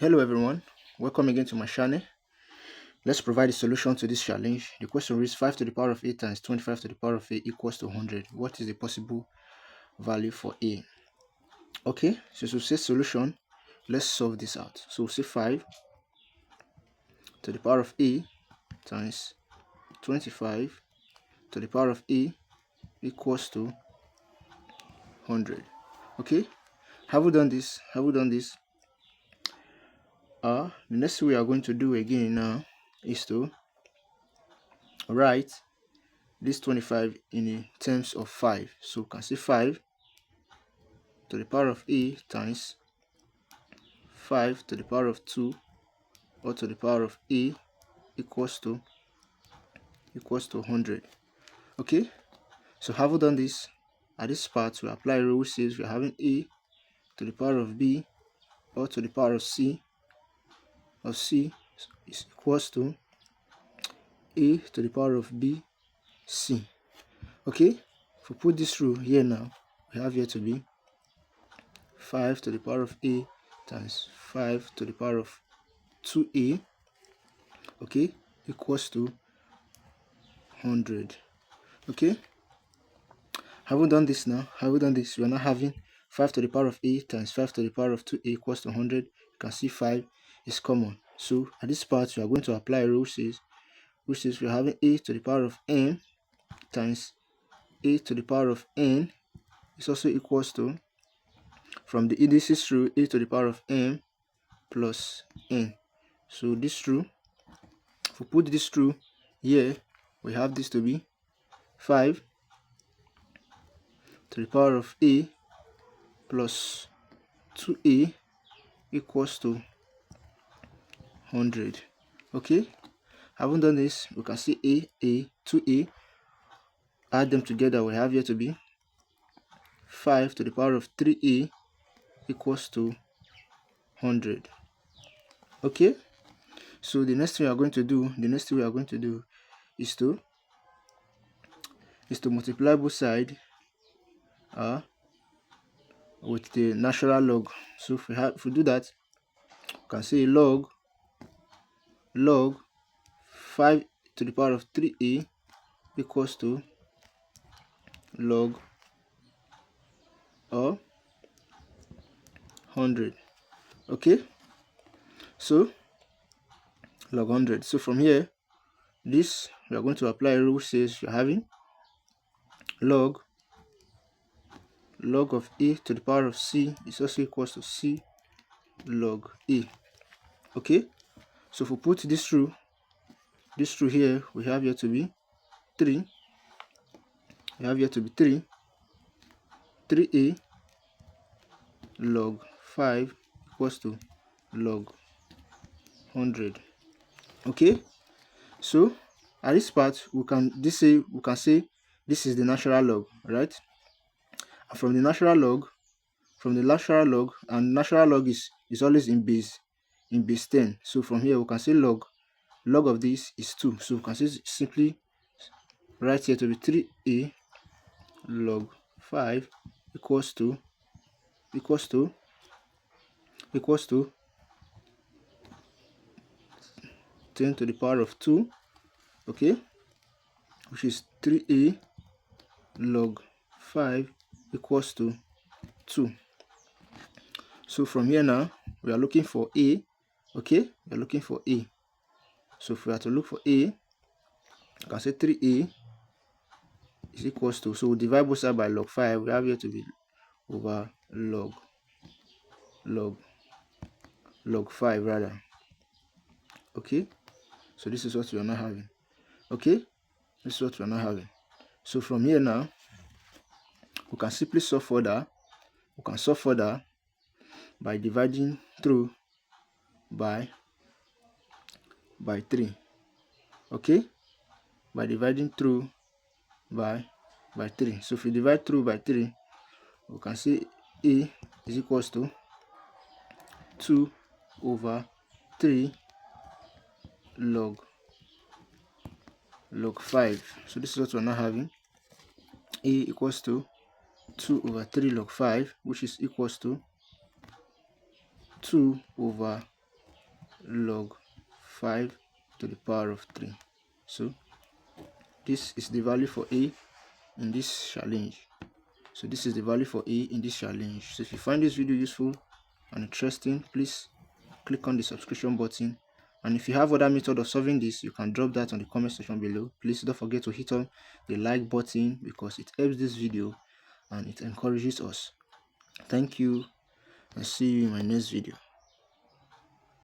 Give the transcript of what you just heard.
Hello everyone, welcome again to my channel. Let's provide a solution to this challenge. The question reads 5 to the power of a times 25 to the power of a equals to 100. What is the possible value for a? Okay, so to say solution, let's solve this out. So we'll say 5 to the power of a times 25 to the power of a equals to 100. Okay, have we done this? The next thing we are going to do again now is to write this 25 in terms of 5. So we can say 5 to the power of a times 5 to the power of 2 or to the power of a equals to 100. Okay, so having done this, at this part we apply a rule which says we are having a to the power of b or to the power of c is equals to a to the power of b c. Okay, if we put this rule here now, we have here to be 5 to the power of a times 5 to the power of 2a, okay, equals to 100. Okay, having done this now, we are now having 5 to the power of a times 5 to the power of 2a equals to 100. You can see 5 is common. So at this part, we are going to apply a rule which says we are having a to the power of n times a to the power of n is also equals to, from the indices rule, a to the power of m plus n. So this rule, if we put this through here, we have this to be 5 to the power of a plus 2a equals to 100. Okay, having done this, we can see a 2a, add them together, we have here to be 5 to the power of 3a equals to 100. Okay, so the next thing we are going to do is to multiply both sides with the natural log. So if we do that, we can say log 5 to the power of 3a equals to log or 100. Okay, so log 100. So from here, this we are going to apply a rule which says you're having log of a to the power of c is also equals to c log a. Okay, so if we put this through here, we have here to be 3. We have here to be 3a log 5 equals to log 100. Okay, so at this part we can say this is the natural log, right? And from the natural log, and natural log is always in base 10. So from here we can say log of this is 2. So we can simply write here to be 3a log 5 equals to 10 to the power of 2, okay, which is 3a log 5 equals to 2. So from here now, we are looking for a. Okay, we are looking for a. So if we are to look for a, you can say 3a is equals to, so we divide both sides by log 5. We have here to be over log 5 rather. Okay, so this is what we are now having. Okay, this is what we are now having. So from here now, we can simply solve further. We can solve further by dividing through by 3. Okay, by dividing through by 3. So if we divide through by 3, we can say a is equals to 2 over 3 log 5. So this is what we're now having. A equals to 2 over 3 log 5, which is equals to 2 over log 5 to the power of 3. So this is the value for a in this challenge. So this is the value for a in this challenge. So if you find this video useful and interesting, please click on the subscription button, and if you have other method of solving this, you can drop that on the comment section below. Please don't forget to hit on the like button because it helps this video and it encourages us. Thank you, and see you in my next video.